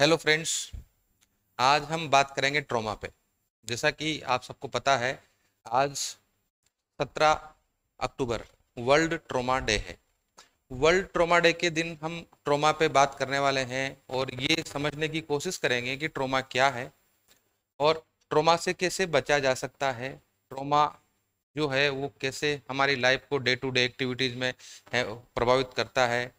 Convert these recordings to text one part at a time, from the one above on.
Hello friends, आज हम बात करेंगे ट्रॉमा पे। जैसा कि आप सबको पता है, आज 17 अक्टूबर वर्ल्ड ट्रॉमा डे है। वर्ल्ड ट्रॉमा डे के दिन हम ट्रॉमा पे बात करने वाले हैं और ये समझने की कोशिश करेंगे कि ट्रॉमा क्या है और ट्रॉमा से कैसे बचा जा सकता है। ट्रॉमा जो है वो कैसे हमारी लाइफ को डे टू डे एक्टिविटीज़ में है प्रभावित करता है।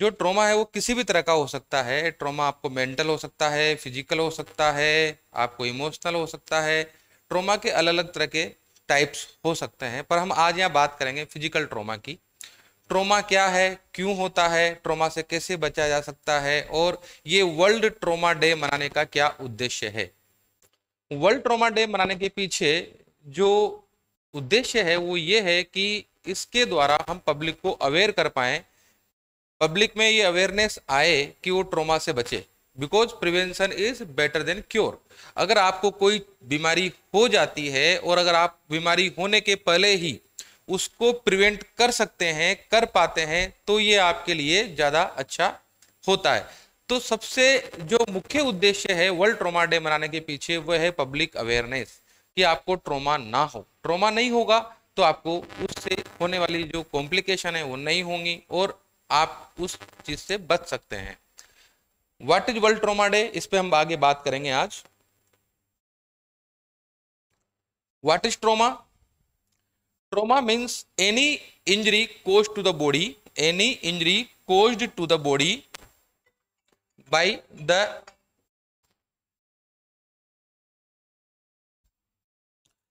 जो ट्रॉमा है वो किसी भी तरह का हो सकता है। ट्रॉमा आपको मेंटल हो सकता है, फिजिकल हो सकता है, आपको इमोशनल हो सकता है। ट्रॉमा के अलग अलग तरह के टाइप्स हो सकते हैं, पर हम आज यहाँ बात करेंगे फिजिकल ट्रॉमा की। ट्रॉमा क्या है, क्यों होता है, ट्रॉमा से कैसे बचा जा सकता है और ये वर्ल्ड ट्रॉमा डे मनाने का क्या उद्देश्य है। वर्ल्ड ट्रॉमा डे मनाने के पीछे जो उद्देश्य है वो ये है कि इसके द्वारा हम पब्लिक को अवेयर कर पाएं, पब्लिक में ये अवेयरनेस आए कि वो ट्रॉमा से बचे। Because prevention is better than cure. अगर आपको कोई बीमारी हो जाती है और अगर आप बीमारी होने के पहले ही उसको प्रिवेंट कर सकते हैं, कर पाते हैं, तो ये आपके लिए ज़्यादा अच्छा होता है। तो सबसे जो मुख्य उद्देश्य है वर्ल्ड ट्रॉमा डे मनाने के पीछे वो है पब्लिक अवेयरनेस, कि आपको ट्रॉमा ना हो। ट्रॉमा नहीं होगा तो आपको उससे होने वाली जो कॉम्प्लिकेशन है वो नहीं होंगी और आप उस चीज से बच सकते हैं। What is world trauma day, इस पे हम आगे बात करेंगे आज। What is trauma? Trauma means any injury caused to the body, any injury caused to the body by the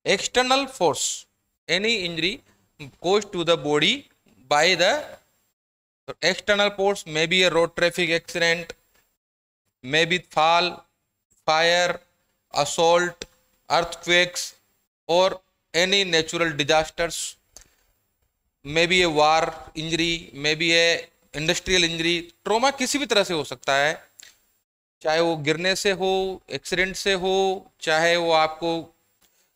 external force, any injury caused to the body by the external force, may be a road traffic accident, may be fall, fire, assault, earthquakes or any natural disasters, may be a war injury, may be a industrial injury। Trauma किसी भी तरह से हो सकता है, चाहे वो गिरने से हो, एक्सीडेंट से हो, चाहे वो आपको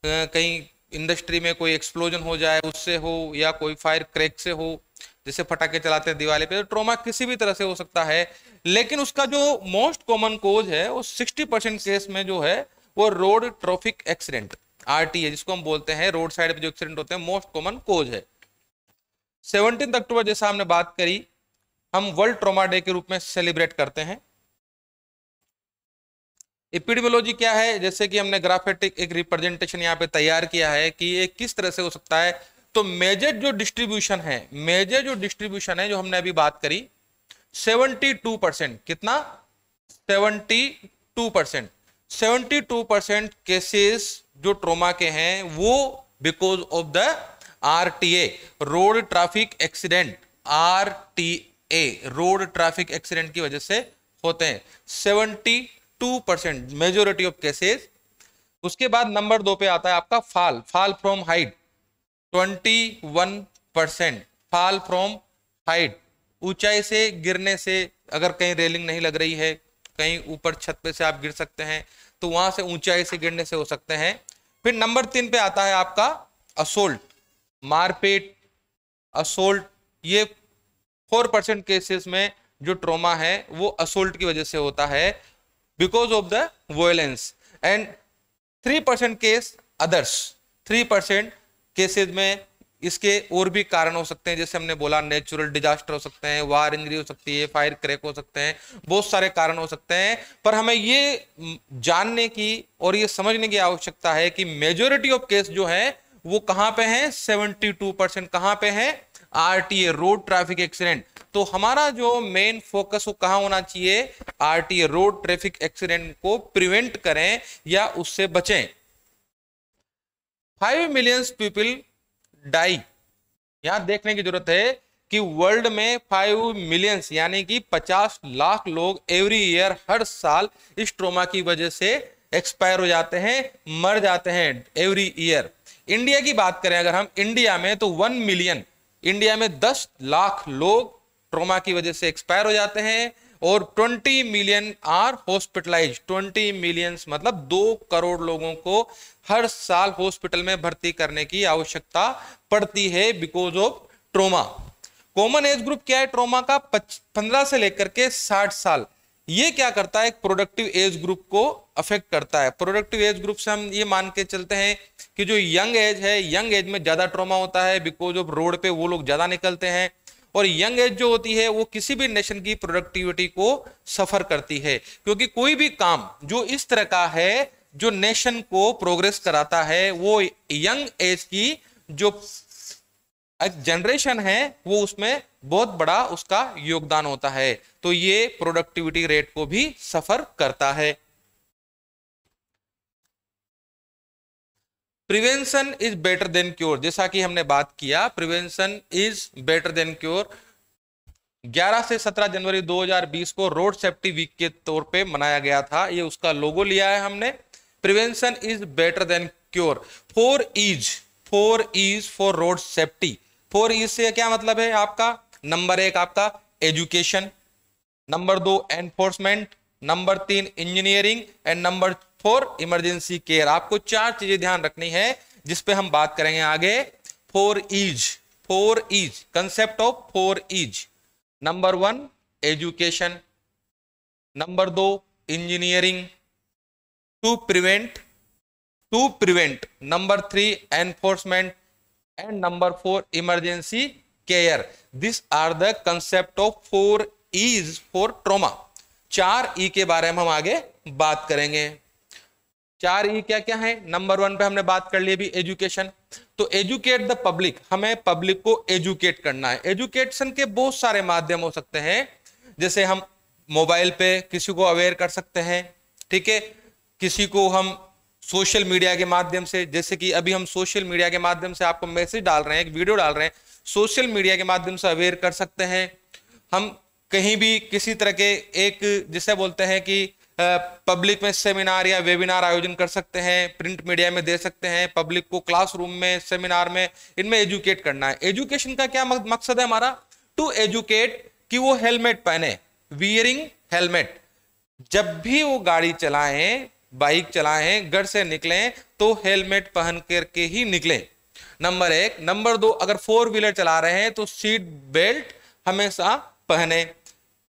कहीं इंडस्ट्री में कोई एक्सप्लोजन हो जाए उससे हो, या कोई फायर क्रैक से हो, जैसे पटाखे चलाते हैं दिवाली पे। तो ट्रॉमा किसी भी तरह से हो सकता है, लेकिन उसका जो मोस्ट कॉमन कोज है वो 60% केस में जो है वो रोड ट्रैफिक एक्सीडेंट, आरटीए जिसको हम बोलते हैं, रोड साइड पे जो एक्सीडेंट होते हैं, मोस्ट कॉमन कोज है। 17 अक्टूबर जैसा हमने बात करी, हम वर्ल्ड ट्रॉमा डे के रूप में सेलिब्रेट करते हैं। एपिडेमियोलॉजी क्या है, जैसे कि हमने ग्राफिक एक रिप्रेजेंटेशन यहाँ पे तैयार किया है कि ये किस तरह से हो सकता है। तो मेजर जो डिस्ट्रीब्यूशन है, मेजर जो डिस्ट्रीब्यूशन है जो हमने अभी बात करी, 72%, कितना? 72%। 72% केसेस जो ट्रॉमा के हैं वो because of the RTA, road traffic accident, RTA road traffic accident की वजह से होते हैं। 72% मेजोरिटी ऑफ केसेस। उसके बाद नंबर 2 पे आता है आपका fall from height, 21%। Fall from height, ऊंचाई से गिरने से, अगर कहीं रेलिंग नहीं लग रही है, कहीं ऊपर छत पे से आप गिर सकते हैं, तो वहां से ऊंचाई से गिरने से हो सकते हैं। फिर नंबर 3 पे आता है आपका असोल्ट, मारपीट, असोल्ट। ये 4% केसेस में जो ट्रॉमा है वो असोल्ट की वजह से होता है, because of the violence. And 3% case others, 3% cases में इसके और भी कारण हो सकते हैं, जैसे हमने बोला नेचुरल डिजास्टर हो सकते हैं, वार इंजरी हो सकती है, फायर क्रैक हो सकते हैं, बहुत सारे कारण हो सकते हैं। पर हमें ये जानने की और ये समझने की आवश्यकता है कि मेजोरिटी ऑफ केस जो है वो कहां पे हैं, 72% कहां पे हैं, आरटीए, रोड ट्रैफिक एक्सीडेंट। तो हमारा जो मेन फोकस वो कहां होना चाहिए, आरटीए, रोड ट्रैफिक एक्सीडेंट को प्रिवेंट करें या उससे बचें। 5 मिलियन पीपल डाई, यहां देखने की जरूरत है कि वर्ल्ड में 5 मिलियंस यानी कि 50 लाख लोग एवरी ईयर, हर साल इस ट्रॉमा की वजह से एक्सपायर हो जाते हैं, मर जाते हैं एवरी ईयर। इंडिया की बात करें अगर हम, इंडिया में तो 1 मिलियन, इंडिया में 10 लाख लोग ट्रॉमा की वजह से एक्सपायर हो जाते हैं और 20 मिलियन आर हॉस्पिटलाइज। 20 मिलियंस मतलब 2 करोड़ लोगों को हर साल हॉस्पिटल में भर्ती करने की आवश्यकता पड़ती है because of trauma. Common age group क्या है ट्रॉमा का, 15 से लेकर के 60 साल, ये क्या करता है, एक प्रोडक्टिव एज ग्रुप को अफेक्ट करता है। प्रोडक्टिव एज ग्रुप से हम ये मान के चलते हैं कि जो यंग एज है, यंग एज में ज्यादा ट्रॉमा होता है, बिकॉज ऑफ रोड पे वो लोग ज्यादा निकलते हैं। और यंग एज जो होती है वो किसी भी नेशन की प्रोडक्टिविटी को सफर करती है, क्योंकि कोई भी काम जो इस तरह का है जो नेशन को प्रोग्रेस कराता है, वो यंग एज की जो जनरेशन है वो उसमें बहुत बड़ा उसका योगदान होता है। तो ये प्रोडक्टिविटी रेट को भी सफर करता है। Prevention is better than cure, जैसा कि हमने बात किया, prevention is better than cure 11 से 17 जनवरी 2020 को रोड सेफ्टी वीक के तौर पे मनाया गया था। ये उसका लोगो लिया है हमने। Prevention is better than cure. 4 E's for road safety. 4 E's से क्या मतलब है आपका? नंबर 1 आपका education, number 2 enforcement, number 3 engineering and number 4 emergency care. आपको 4 चीजें ध्यान रखनी है जिस पे हम बात करेंगे आगे। 4 E's concept of 4 E's। Number 1 education, number 2 engineering, to prevent, number 3 enforcement and number 4 emergency care. This are the concept of 4 E's for trauma. 4 E के बारे में हम आगे बात करेंगे। 4 E क्या क्या है? नंबर 1 पे हमने बात कर ली अभी, एजुकेशन। तो एजुकेट द पब्लिक, हमें पब्लिक को एजुकेट करना है। एजुकेशन के बहुत सारे माध्यम हो सकते हैं, जैसे हम मोबाइल पे किसी को अवेयर कर सकते हैं, ठीक है, किसी को हम सोशल मीडिया के माध्यम से, जैसे कि अभी हम सोशल मीडिया के माध्यम से आपको मैसेज डाल रहे हैं, एक वीडियो डाल रहे हैं, सोशल मीडिया के माध्यम से अवेयर कर सकते हैं। हम कहीं भी किसी तरह के एक जिसे बोलते हैं कि पब्लिक में सेमिनार या वेबिनार आयोजन कर सकते हैं, प्रिंट मीडिया में दे सकते हैं, पब्लिक को क्लासरूम में, सेमिनार में, इनमें एजुकेट करना है। एजुकेशन का क्या मकसद है हमारा? टू एजुकेट कि वो हेलमेट पहने, वियरिंग हेलमेट। जब भी वो गाड़ी चलाएं, बाइक चलाएं, घर से निकलें तो हेलमेट पहन करके ही निकलें, नंबर 1। नंबर 2, अगर 4 व्हीलर चला रहे हैं तो सीट बेल्ट हमेशा पहने।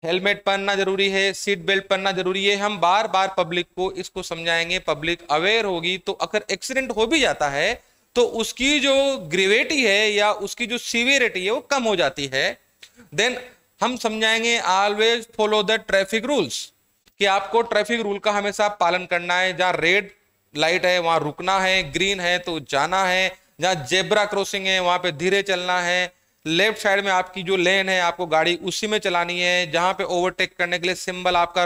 हेलमेट पहनना जरूरी है, सीट बेल्ट पहनना जरूरी है। हम बार बार पब्लिक को इसको समझाएंगे, पब्लिक अवेयर होगी तो अगर एक्सीडेंट हो भी जाता है तो उसकी जो ग्रेविटी है या उसकी जो सीवियरिटी है वो कम हो जाती है। देन हम समझाएंगे always follow the traffic rules, कि आपको ट्रैफिक रूल का हमेशा पालन करना है। जहां रेड लाइट है वहां रुकना है, ग्रीन है तो जाना है, जहां जेब्रा क्रॉसिंग है वहां पे धीरे चलना है, लेफ्ट साइड में आपकी जो लेन है आपको गाड़ी उसी में चलानी है, जहां पे ओवरटेक करने के लिए सिंबल आपका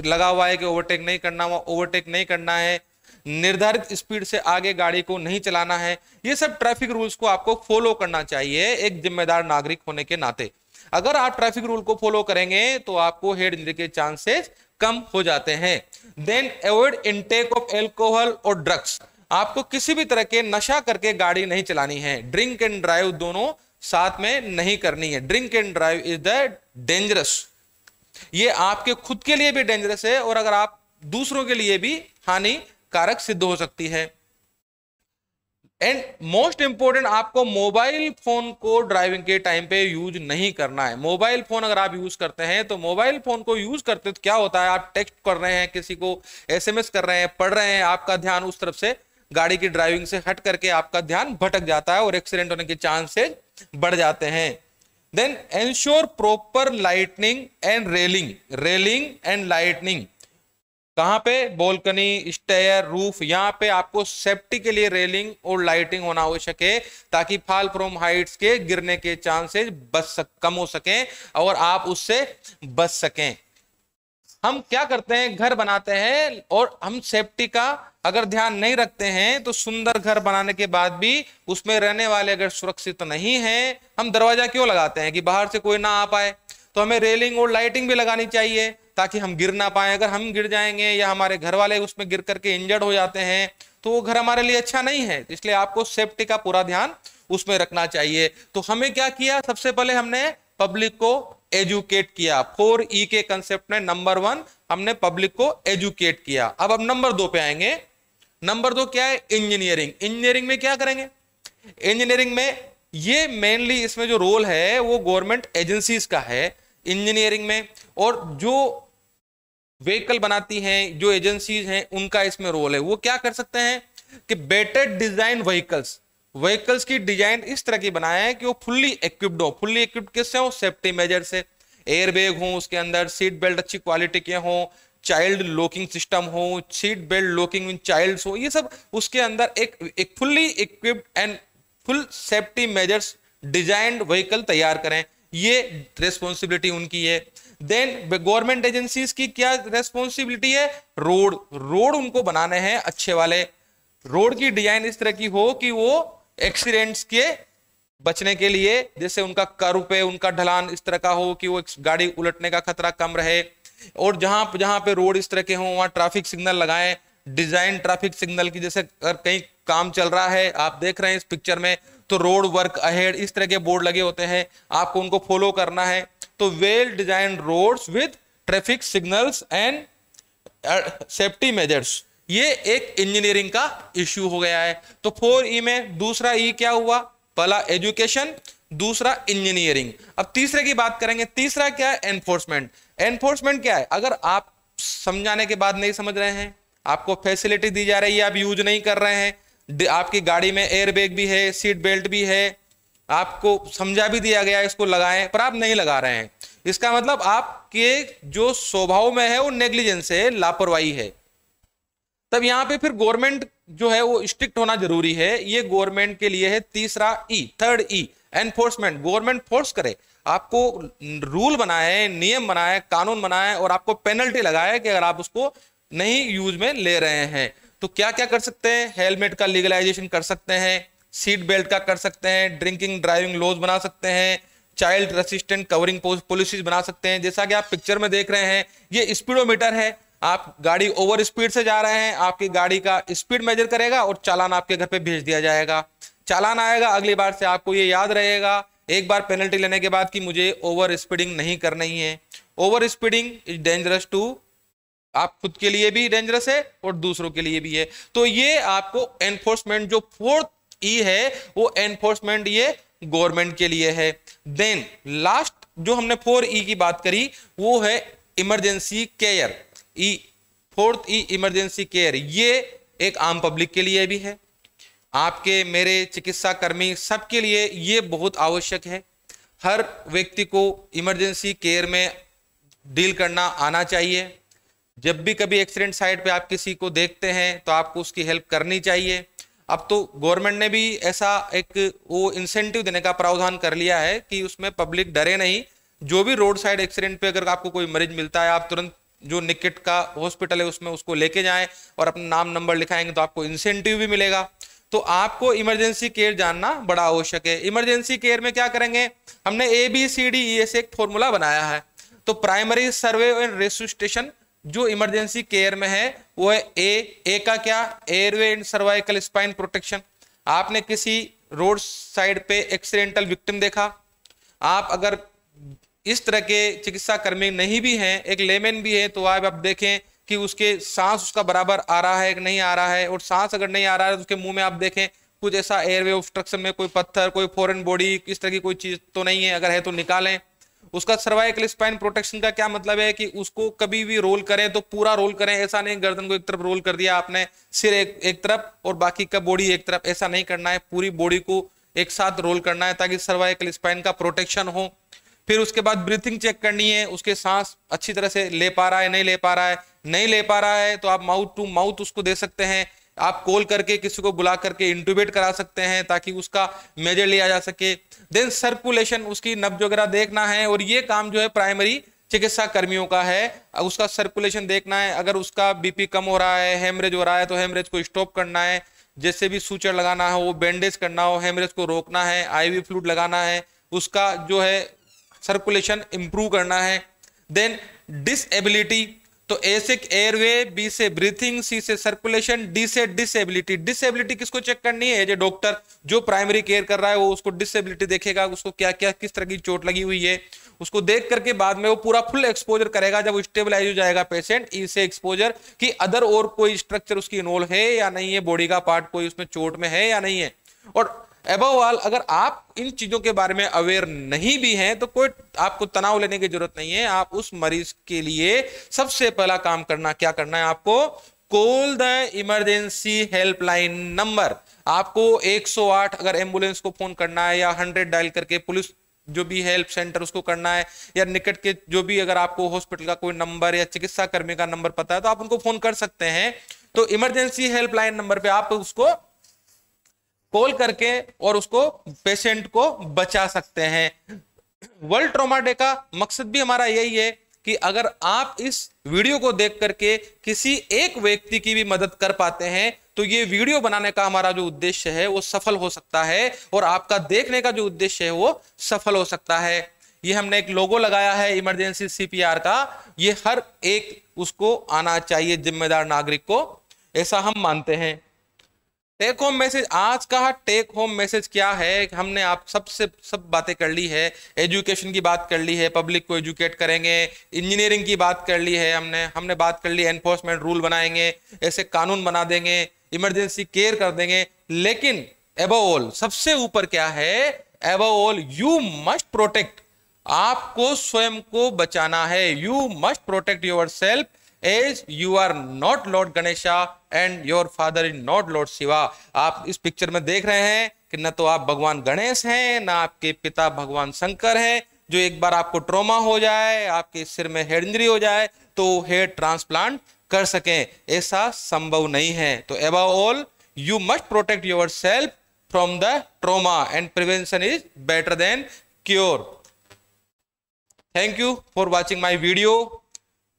लगा हुआ है कि ओवरटेक नहीं करना, वहां ओवरटेक नहीं करना है, निर्धारित स्पीड से आगे गाड़ी को नहीं चलाना है। ये सब ट्रैफिक रूल्स को आपको फॉलो करना चाहिए एक जिम्मेदार नागरिक होने के नाते। अगर आप ट्रैफिक रूल को फॉलो करेंगे तो आपको हेड इंजरी के चांसेस कम हो जाते हैं। Then avoid intake of alcohol और ड्रग्स, आपको किसी भी तरह के नशा करके गाड़ी नहीं चलानी है। ड्रिंक एंड ड्राइव दोनों साथ में नहीं करनी है। Drink and drive is the dangerous, ये आपके खुद के लिए भी डेंजरस है और अगर आप दूसरों के लिए भी हानिकारक सिद्ध हो सकती है। एंड मोस्ट इंपोर्टेंट, आपको मोबाइल फोन को ड्राइविंग के टाइम पे यूज नहीं करना है। मोबाइल फोन अगर आप यूज करते हैं तो मोबाइल फोन को यूज करते तो क्या होता है, आप टेक्स्ट कर रहे हैं, किसी को एसएमएस कर रहे हैं, पढ़ रहे हैं, आपका ध्यान उस तरफ से गाड़ी की ड्राइविंग से हट करके आपका ध्यान भटक जाता है और एक्सीडेंट होने के चांसेस बढ़ जाते हैं। Then ensure proper lightning and railing and lightning. कहां पे? बोल्कनी, स्टेयर, रूफ, यहां पे आपको सेफ्टी के लिए रेलिंग और लाइटिंग होना आवश्यक है ताकि फॉल फ्रॉम हाइट्स के गिरने के चांसेस कम हो सकें और आप उससे बच सकें। हम क्या करते हैं, घर बनाते हैं और हम सेफ्टी का अगर ध्यान नहीं रखते हैं तो सुंदर घर बनाने के बाद भी उसमें रहने वाले अगर सुरक्षित नहीं है, हम दरवाजा क्यों लगाते हैं कि बाहर से कोई ना आ पाए। तो हमें रेलिंग और लाइटिंग भी लगानी चाहिए ताकि हम गिर ना पाए। अगर हम गिर जाएंगे या हमारे घर वाले उसमें गिर करके इंजर्ड हो जाते हैं तो वो घर हमारे लिए अच्छा नहीं है। इसलिए आपको सेफ्टी का पूरा ध्यान उसमें रखना चाहिए। तो हमें क्या किया, सबसे पहले हमने पब्लिक को एजुकेट किया। 4E के कंसेप्ट में नंबर 1 हमने पब्लिक को एजुकेट किया। अब नंबर 2 पे आएंगे। नंबर 2 क्या है? इंजीनियरिंग। इंजीनियरिंग में क्या करेंगे? इंजीनियरिंग में ये मेनली इसमें जो रोल है वो गवर्नमेंट एजेंसीज का है इंजीनियरिंग में। और जो व्हीकल बनाती हैं, जो एजेंसीज हैं, उनका इसमें रोल है। वो क्या कर सकते हैं कि बेटर डिजाइन व्हीकल्स की डिजाइन इस तरह की बनाए कि वो फुल्ली इक्विप्ड हो। फुल्ली इक्विप्ड किससे हो? सेफ्टी मेजर से। एयर बैग हो उसके अंदर, सीट बेल्ट अच्छी क्वालिटी के हो, चाइल्ड लॉकिंग सिस्टम हो, seat belt locking in child हो, ये सब उसके अंदर एक fully equipped and full safety measures designed vehicle तैयार करें। ये रेस्पॉन्सिबिलिटी उनकी है। देन गवर्नमेंट एजेंसीज की क्या रेस्पॉन्सिबिलिटी है? रोड उनको बनाने हैं अच्छे वाले। रोड की डिजाइन इस तरह की हो कि वो एक्सीडेंट्स के बचने के लिए, जैसे उनका कर्व पे उनका ढलान इस तरह का हो कि वो गाड़ी उलटने का खतरा कम रहे। और जहां जहां पे रोड इस तरह के हों वहां ट्रैफिक सिग्नल लगाएं, डिजाइन ट्रैफिक सिग्नल की। जैसे अगर कहीं काम चल रहा है, आप देख रहे हैं इस पिक्चर में, तो रोड वर्क अहेड इस तरह के बोर्ड लगे होते हैं, आपको उनको फॉलो करना है। तो well design roads with traffic signals and safety measures, ये एक इंजीनियरिंग का इश्यू हो गया है। तो 4E में दूसरा ई क्या हुआ? पहला एजुकेशन, दूसरा इंजीनियरिंग। अब तीसरे की बात करेंगे। तीसरा क्या है? एनफोर्समेंट। एनफोर्समेंट क्या है? अगर आप समझाने के बाद नहीं समझ रहे हैं, आपको फैसिलिटी दी जा रही है, आप यूज नहीं कर रहे हैं, आपकी गाड़ी में एयर बैग भी है, सीट बेल्ट भी है, आपको समझा भी दिया गया है इसको लगाएं, पर आप नहीं लगा रहे हैं, इसका मतलब आपके जो स्वभाव में है वो नेग्लिजेंस है, लापरवाही है। तब यहां पे फिर गवर्नमेंट जो है वो स्ट्रिक्ट होना जरूरी है। ये गवर्नमेंट के लिए है तीसरा E, third E, enforcement. Government force करे, आपको रूल बनाए, नियम बनाए, कानून बनाए और आपको पेनल्टी लगाए कि अगर आप उसको नहीं यूज में ले रहे हैं। तो क्या क्या कर सकते हैं? हेलमेट का लीगलाइजेशन कर सकते हैं, सीट बेल्ट का कर सकते हैं, ड्रिंकिंग ड्राइविंग लॉज बना सकते हैं, चाइल्ड रेसिस्टेंट कवरिंग पॉलिसीज बना सकते हैं। जैसा कि आप पिक्चर में देख रहे हैं, ये स्पीडोमीटर है। आप गाड़ी ओवर स्पीड से जा रहे हैं, आपकी गाड़ी का स्पीड मेजर करेगा और चालान आपके घर पे भेज दिया जाएगा। चालान आएगा, अगली बार से आपको ये याद रहेगा एक बार पेनल्टी लेने के बाद कि मुझे ओवर स्पीडिंग नहीं करनी है। Over speeding is dangerous to, आप खुद के लिए भी डेंजरस है और दूसरों के लिए भी है। तो ये आपको एनफोर्समेंट, जो फोर्थ ई है वो एनफोर्समेंट, ये गवर्नमेंट के लिए है। देन लास्ट जो हमने 4E की बात करी वो है इमरजेंसी केयर। ई, फोर्थ ई, इमरजेंसी केयर, ये एक आम पब्लिक के लिए भी है, आपके मेरे चिकित्सा कर्मी सबके लिए ये बहुत आवश्यक है। हर व्यक्ति को इमरजेंसी केयर में डील करना आना चाहिए। जब भी कभी एक्सीडेंट साइट पे आप किसी को देखते हैं तो आपको उसकी हेल्प करनी चाहिए। अब तो गवर्नमेंट ने भी ऐसा एक वो इंसेंटिव देने का प्रावधान कर लिया है कि उसमें पब्लिक डरे नहीं। जो भी रोड साइड एक्सीडेंट पे अगर आपको कोई मरीज मिलता है, आप तुरंत जो निकट का हॉस्पिटल है उसमें उसको लेके जाएं और अपना नाम नंबर लिखाएंगे तो आपको इंसेंटिव भी मिलेगा। तो आपको इमरजेंसी केयर जानना बड़ा आवश्यक है। इमरजेंसी केयर में क्या करेंगे? हमने ABCDE से एक फॉर्मूला बनाया है। तो प्राइमरी सर्वे एंड रेसुसिटेशन जो इमरजेंसी केयर में है वो है ए का क्या? Airway and cervical spine protection. आपने किसी रोड साइड पे एक्सीडेंटल विक्टिम देखा, आप अगर इस तरह के चिकित्सा कर्मी नहीं भी हैं, एक लेमैन भी है, तो आप देखें कि उसके सांस उसका बराबर आ रहा है कि नहीं आ रहा है। और सांस अगर नहीं आ रहा है तो उसके मुंह में आप देखें कुछ ऐसा एयरवे ऑब्स्ट्रक्शन में कोई पत्थर, कोई फॉरेन बॉडी, इस तरह की कोई चीज तो नहीं है, अगर है तो निकालें। उसका सर्वाइकल स्पाइन प्रोटेक्शन का क्या मतलब है कि उसको कभी भी रोल करें तो पूरा रोल करें, ऐसा नहीं गर्दन को एक तरफ रोल कर दिया आपने, सिर एक तरफ और बाकी का बॉडी एक तरफ, ऐसा नहीं करना है। पूरी बॉडी को एक साथ रोल करना है ताकि सर्वाइकल स्पाइन का प्रोटेक्शन हो। फिर उसके बाद ब्रीथिंग चेक करनी है, उसके सांस अच्छी तरह से ले पा रहा है, नहीं ले पा रहा है। नहीं ले पा रहा है तो आप माउथ टू माउथ उसको दे सकते हैं, आप कॉल करके किसी को बुला करके इंट्यूबेट करा सकते हैं ताकि उसका मेजर लिया जा सके। देन सर्कुलेशन, उसकी नब्ज वगैरह देखना है और ये काम जो है प्राइमरी चिकित्सा कर्मियों का है। उसका सर्कुलेशन देखना है, अगर उसका BP कम हो रहा है, हेमरेज हो रहा है तो हेमरेज को स्टॉप करना है, जैसे भी सूचर लगाना हो, वो बैंडेज करना हो, हेमरेज को रोकना है, IV फ्लूइड लगाना है, उसका जो है सर्कुलेशन इंप्रूव करना है। देन डिसेबिलिटी, तो ए से एयरवे, B से ब्रीथिंग, C से सर्कुलेशन, D से डिसेबिलिटी। डिसेबिलिटी किसको चेक करनी है? एज ए डॉक्टर जो प्राइमरी केयर कर रहा है वो उसको डिसेबिलिटी देखेगा, उसको क्या क्या किस तरह की चोट लगी हुई है, उसको देख करके बाद में वो पूरा फुल एक्सपोजर करेगा। जब वो स्टेबलाइज हो जाएगा पेशेंट, E से एक्सपोजर कि अदर और कोई स्ट्रक्चर उसकी इन्वॉल्व है या नहीं है, बॉडी का पार्ट कोई उसमें चोट में है या नहीं है। और अबव ऑल अगर आप इन चीजों के बारे में अवेयर नहीं भी हैं तो कोई आपको तनाव लेने की जरूरत नहीं है। आप उस मरीज के लिए सबसे पहला काम करना क्या करना है, आपको call the emergency helpline number. आपको 108 अगर एम्बुलेंस को फोन करना है, या 100 डायल करके पुलिस जो भी हेल्प सेंटर उसको करना है, या निकट के जो भी अगर आपको हॉस्पिटल का कोई नंबर या चिकित्सा कर्मी का नंबर पता है तो आप उनको फोन कर सकते हैं। तो इमरजेंसी हेल्पलाइन नंबर पे आप उसको कॉल करके और उसको पेशेंट को बचा सकते हैं। वर्ल्ड ट्रॉमा डे का मकसद भी हमारा यही है कि अगर आप इस वीडियो को देख करके किसी एक व्यक्ति की भी मदद कर पाते हैं तो ये वीडियो बनाने का हमारा जो उद्देश्य है वो सफल हो सकता है, और आपका देखने का जो उद्देश्य है वो सफल हो सकता है। ये हमने एक लोगो लगाया है इमरजेंसी सीपीआर का, ये हर एक उसको आना चाहिए, जिम्मेदार नागरिक को, ऐसा हम मानते हैं। टेक होम मैसेज, आज का टेक होम मैसेज क्या है, हमने आप सबसे सब बातें कर ली है। एजुकेशन की बात कर ली है, पब्लिक को एजुकेट करेंगे। इंजीनियरिंग की बात कर ली है, हमने बात कर ली एनफोर्समेंट रूल बनाएंगे, ऐसे कानून बना देंगे, इमरजेंसी केयर कर देंगे। लेकिन अबव ऑल सबसे ऊपर क्या है, above all you must protect, आपको स्वयं को बचाना है। You must protect yourself as you are not lord Ganesha and your father is not lord Shiva. आप इस पिक्चर में देख रहे हैं कि न तो आप भगवान गणेश हैं, ना आपके पिता भगवान शंकर हैं, जो एक बार आपको ट्रॉमा हो जाए, आपके सिर में हेड इंजरी हो जाए तो हेड ट्रांसप्लांट कर सकें, ऐसा संभव नहीं है। तो above all you must protect your self from the trauma and prevention is better than cure. Thank you for watching my video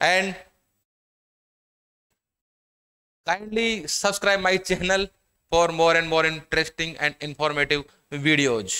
and kindly subscribe my channel for more and more interesting and informative videos.